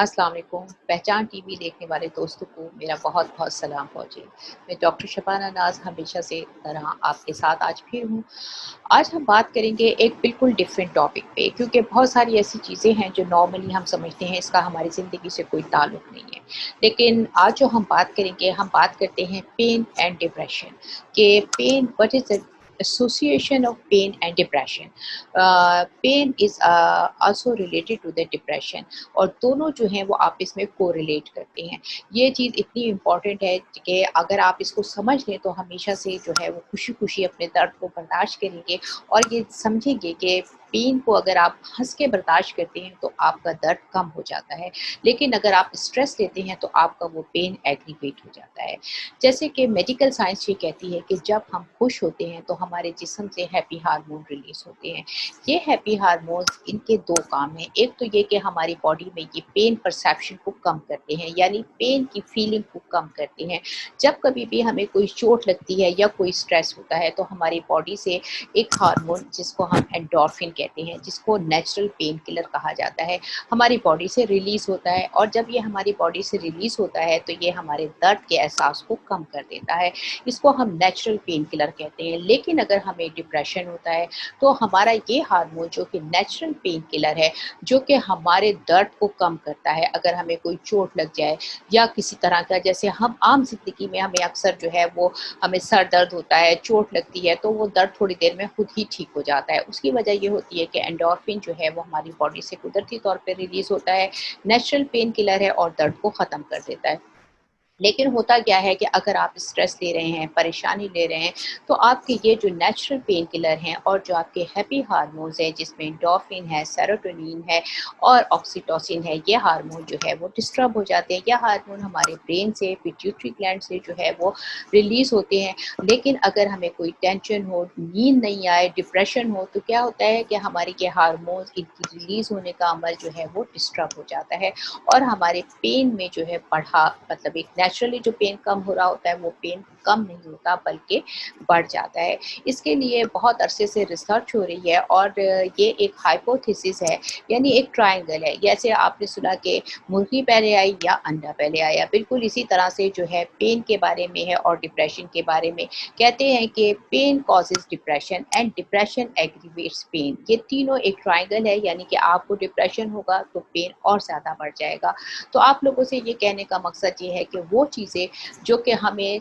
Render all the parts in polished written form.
अस्सलाम वालेकुम। पहचान टीवी देखने वाले दोस्तों को मेरा बहुत-बहुत सलाम पहुँचे। मैं डॉक्टर शबाना नाज़ हमेशा से तरह आपके साथ आज फिर हूँ। आज हम बात करेंगे एक बिल्कुल डिफरेंट टॉपिक पे, क्योंकि बहुत सारी ऐसी चीज़ें हैं जो नॉर्मली हम समझते हैं इसका हमारी ज़िंदगी से कोई ताल्लुक नहीं है। लेकिन आज जो हम बात करेंगे, हम बात करते हैं पेन एंड डिप्रेशन के pain what is the association of pain and depression. Pain is also related to the depression और दोनों जो हैं वो आपस में कोरिलेट करते हैं। ये चीज़ इतनी इम्पॉर्टेंट है कि अगर आप इसको समझ लें तो हमेशा से जो है वो खुशी-खुशी अपने दर्द को बर्दाश्त करेंगे और ये समझेंगे कि पेन को अगर आप हँस के बर्दाश्त करते हैं तो आपका दर्द कम हो जाता है। लेकिन अगर आप स्ट्रेस लेते हैं तो आपका वो पेन एग्रीवेट हो जाता है। जैसे कि मेडिकल साइंस ये कहती है कि जब हम खुश होते हैं तो हमारे जिस्म से हैप्पी हार्मोन रिलीज़ होते हैं। ये हैप्पी हार्मोन्स इनके 2 काम हैं। एक तो ये कि हमारी बॉडी में ये पेन परसेप्शन को कम करते हैं, यानी पेन की फीलिंग को कम करते हैं। जब कभी भी हमें कोई चोट लगती है या कोई स्ट्रेस होता है तो हमारी बॉडी से एक हार्मोन जिसको हम एंडोर्फिन कहते हैं, जिसको नेचुरल पेन किलर कहा जाता है, हमारी बॉडी से रिलीज़ होता है और जब ये हमारी बॉडी से रिलीज़ होता है तो ये हमारे दर्द के एहसास को कम कर देता है। इसको हम नेचुरल पेन किलर कहते हैं। लेकिन अगर हमें डिप्रेशन होता है तो हमारा ये हार्मोन जो कि नेचुरल पेन किलर है, जो कि हमारे दर्द को कम करता है, अगर हमें कोई चोट लग जाए या किसी तरह का, जैसे हम आम ज़िंदगी में हमें अक्सर जो है वो हमें सर दर्द होता है, चोट लगती है तो वो दर्द थोड़ी देर में खुद ही ठीक हो जाता है। उसकी वजह ये होती है कि एंडोर्फिन जो है वो हमारी बॉडी से कुदरती तौर पे रिलीज़ होता है, नेचुरल पेन किलर है और दर्द को ख़त्म कर देता है। लेकिन होता क्या है कि अगर आप स्ट्रेस ले रहे हैं, परेशानी ले रहे हैं, तो आपके ये जो नेचुरल पेन किलर हैं और जो आपके हैप्पी हार्मोन्स हैं जिसमें एंडोर्फिन है, सेरोटोनिन है और ऑक्सीटोसिन है, ये हार्मोन जो है वो डिस्टर्ब हो जाते हैं। ये हार्मोन हमारे ब्रेन से, पिट्यूटरी ग्लैंड से जो है वो रिलीज़ होते हैं। लेकिन अगर हमें कोई टेंशन हो, नींद नहीं आए, डिप्रेशन हो, तो क्या होता है कि हमारे ये हार्मोन्स इनकी रिलीज़ होने का अमल जो है वो डिस्टर्ब हो जाता है और हमारे पेन में जो है बढ़ा मतलब एक नेचुरली जो पेन कम हो रहा होता है वो पेन कम नहीं होता बल्कि बढ़ जाता है। इसके लिए बहुत अरसे से रिसर्च हो रही है और ये एक हाइपोथेसिस है, यानी एक ट्रायंगल है। जैसे आपने सुना कि मुर्गी पहले आई या अंडा पहले आया, बिल्कुल इसी तरह से जो है पेन के बारे में है और डिप्रेशन के बारे में। कहते हैं कि pain causes depression and depression aggravates pain. ये तीनों एक ट्रायंगल है, यानी कि आपको डिप्रेशन होगा तो पेन और ज़्यादा बढ़ जाएगा। तो आप लोगों से ये कहने का मकसद ये है कि वो चीज़ें जो कि हमें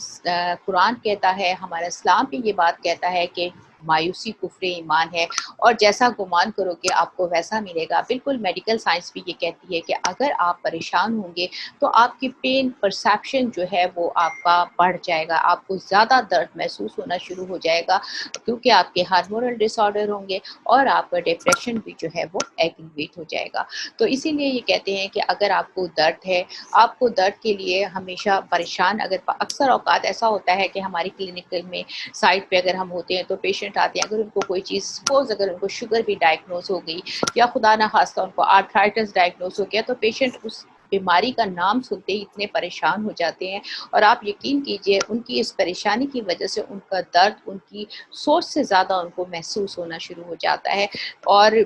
कुरान कहता है, हमारा इस्लाम भी ये बात कहता है कि मायूसी कुफ्र ईमान है और जैसा गुमान करोगे आपको वैसा मिलेगा। बिल्कुल मेडिकल साइंस भी ये कहती है कि अगर आप परेशान होंगे तो आपकी पेन परसेप्शन जो है वो आपका बढ़ जाएगा, आपको ज़्यादा दर्द महसूस होना शुरू हो जाएगा क्योंकि आपके हार्मोनल डिसऑर्डर होंगे और आपका डिप्रेशन भी जो है वो एग्रीवेट हो जाएगा। तो इसीलिए ये कहते हैं कि अगर आपको दर्द है, आपको दर्द के लिए हमेशा परेशान अगर अक्सर औकात ऐसा होता है कि हमारी क्लिनिकल में साइट पे अगर हम होते हैं तो पेशेंट आते हैं, अगर उनको कोई चीज़ सपोज़ अगर उनको शुगर भी डायग्नोज़ हो गई या खुदा ना ख़ास्ता उनको आर्थराइटिस डायग्नोज़ हो गया तो पेशेंट उस बीमारी का नाम सुनते ही इतने परेशान हो जाते हैं और आप यकीन कीजिए उनकी इस परेशानी की वजह से उनका दर्द उनकी सोच से ज़्यादा उनको महसूस होना शुरू हो जाता है। और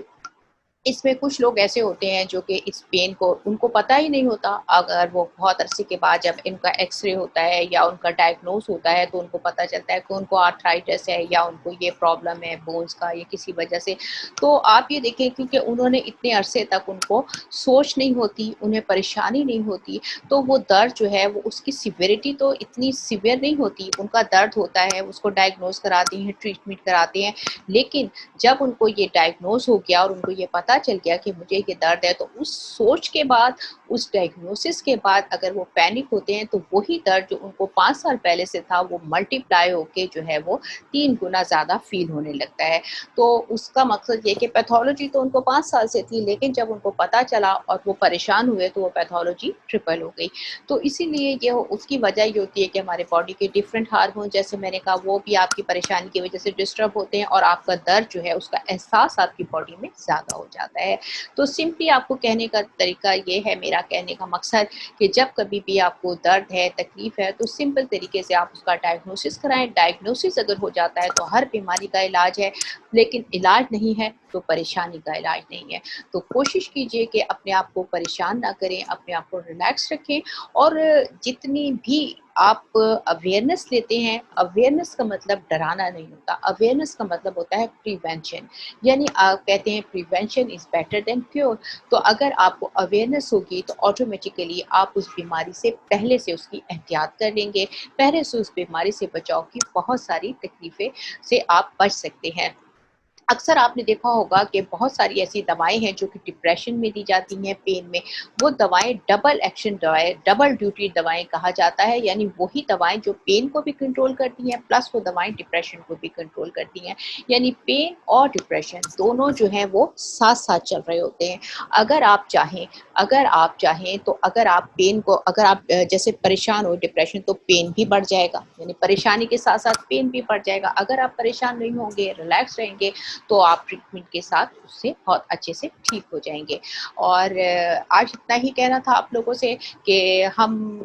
इसमें कुछ लोग ऐसे होते हैं जो कि इस पेन को उनको पता ही नहीं होता, अगर वो बहुत अरसे के बाद जब इनका एक्स-रे होता है या उनका डायग्नोज़ होता है तो उनको पता चलता है कि उनको आर्थराइटिस है या उनको ये प्रॉब्लम है बोन्स का या किसी वजह से। तो आप ये देखें क्योंकि उन्होंने इतने अरसे तक उनको सोच नहीं होती, उन्हें परेशानी नहीं होती, तो वो दर्द जो है वो उसकी सिवियरिटी तो इतनी सिवियर नहीं होती, उनका दर्द होता है, उसको डायग्नोज़ कराते हैं, ट्रीटमेंट कराते हैं। लेकिन जब उनको ये डायग्नोज़ हो गया और उनको ये पता चल गया कि मुझे ये दर्द है, तो उस सोच के बाद, उस डायग्नोसिस के बाद अगर वो पैनिक होते हैं, तो वही दर्द जो उनको 5 साल पहले से था, वो मल्टीप्लाई होके जो है वो 3 गुना ज़्यादा फ़ील होने लगता है। तो उसका मकसद ये कि पैथोलॉजी तो उनको 5 साल से थी, लेकिन जब उनको पता चला और वो परेशान हुए, तो वो पैथोलॉजी ट्रिपल हो गई। तो इसीलिए ये उसकी वजह ये होती है कि हमारे बॉडी के डिफरेंट हार्मोन जैसे मैंने कहा, वो भी आपकी परेशानी की वजह से डिस्टर्ब होते हैं और आपका दर्द जो है, उसका एहसास आपकी बॉडी में ज़्यादा हो जाता है। जाता है। तो सिंपली आपको कहने का तरीका ये है, मेरा कहने का मकसद कि जब कभी भी आपको दर्द है, तकलीफ़ है, तो सिंपल तरीके से आप उसका डायग्नोसिस कराएँ। डायग्नोसिस अगर हो जाता है तो हर बीमारी का इलाज है, लेकिन इलाज नहीं है तो परेशानी का इलाज नहीं है। तो कोशिश कीजिए कि अपने आप को परेशान ना करें, अपने आप को रिलैक्स रखें और जितनी भी आप अवेयरनेस लेते हैं, अवेयरनेस का मतलब डराना नहीं होता, अवेयरनेस का मतलब होता है प्रिवेंशन। यानी कहते हैं prevention is better than cure. तो अगर आपको अवेयरनेस होगी तो ऑटोमेटिकली आप उस बीमारी से पहले से उसकी एहतियात कर लेंगे, पहले से उस बीमारी से बचाव की बहुत सारी तकलीफ़ें से आप बच सकते हैं। अक्सर आपने देखा होगा कि बहुत सारी ऐसी दवाएँ हैं जो कि डिप्रेशन में दी जाती हैं, पेन में। वो दवाएँ डबल एक्शन दवाएँ, डबल ड्यूटी दवाएँ कहा जाता है, यानी वही दवाएँ जो पेन को भी कंट्रोल करती हैं, प्लस वो दवाएँ डिप्रेशन को भी कंट्रोल करती हैं। यानी पेन और डिप्रेशन दोनों जो हैं वो साथ-साथ चल रहे होते हैं। अगर आप चाहें तो अगर आप पेन को अगर आप जैसे परेशान हो डिप्रेशन, तो पेन भी बढ़ जाएगा, यानी परेशानी के साथ-साथ पेन भी बढ़ जाएगा। अगर आप परेशान नहीं होंगे, रिलैक्स रहेंगे, तो आप ट्रीटमेंट के साथ उससे बहुत अच्छे से ठीक हो जाएँगे। और आज इतना ही कहना था आप लोगों से कि हम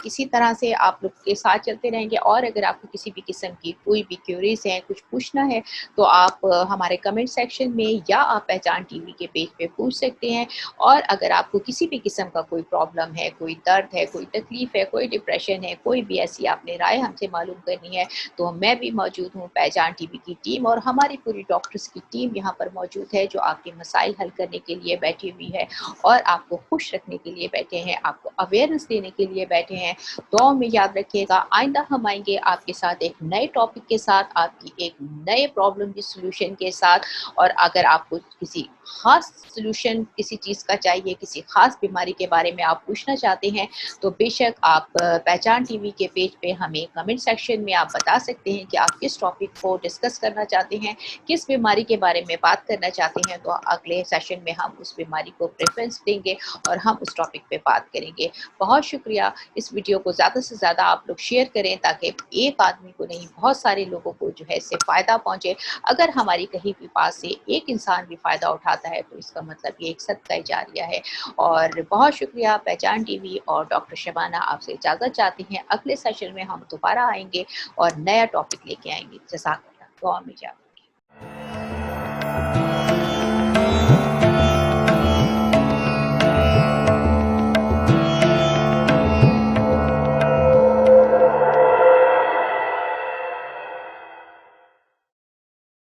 इसी तरह से आप लोग के साथ चलते रहेंगे, और अगर आपको किसी भी किस्म की कोई भी क्वेरीज़ हैं, कुछ पूछना है, तो आप हमारे कमेंट सेक्शन में या आप पहचान टीवी के पेज पे पूछ सकते हैं। और अगर आपको किसी भी किस्म का कोई प्रॉब्लम है, कोई दर्द है, कोई तकलीफ़ है, कोई डिप्रेशन है, कोई भी ऐसी आपने राय हमसे मालूम करनी है, तो मैं भी मौजूद हूँ, पहचान टीवी की टीम और हमारी पूरी डॉक्टर्स की टीम यहाँ पर मौजूद है, जो आपके मसाइल हल करने के लिए बैठी हुई है और आपको खुश रखने के लिए बैठे हैं, आपको अवेयरनेस देने के लिए बैठे हैं। दुआओं में याद रखिएगा, आइंदा हम आएँगे आपके साथ एक नए टॉपिक के साथ, आपकी एक नए प्रॉब्लम के सॉल्यूशन के साथ। और अगर आपको किसी ख़ास सॉल्यूशन किसी चीज़ का चाहिए, किसी ख़ास बीमारी के बारे में आप पूछना चाहते हैं, तो बेशक आप पहचान टीवी के पेज पे हमें कमेंट सेक्शन में आप बता सकते हैं कि आप किस टॉपिक को डिस्कस करना चाहते हैं, किस बीमारी के बारे में बात करना चाहते हैं। तो अगले सेशन में हम उस बीमारी को प्रेफ़रेंस देंगे और हम उस टॉपिक पे बात करेंगे। बहुत शुक्रिया। इस वीडियो को ज़्यादा से ज़्यादा आप लोग शेयर करें, ताकि एक आदमी को नहीं, बहुत सारे लोगों को जो है इससे फ़ायदा पहुँचे। अगर हमारी कहीं भी बात से एक इंसान भी फ़ायदा उठाता है, तो इसका मतलब ये एक सदका जारिया है। और बहुत शुक्रिया। पहचान टीवी और डॉक्टर शबाना आपसे इजाज़त चाहती हैं। अगले सेशन में हम दोबारा आएँगे और नया टॉपिक लेके आएँगे। जज़ाकल्लाह। दुआ में याद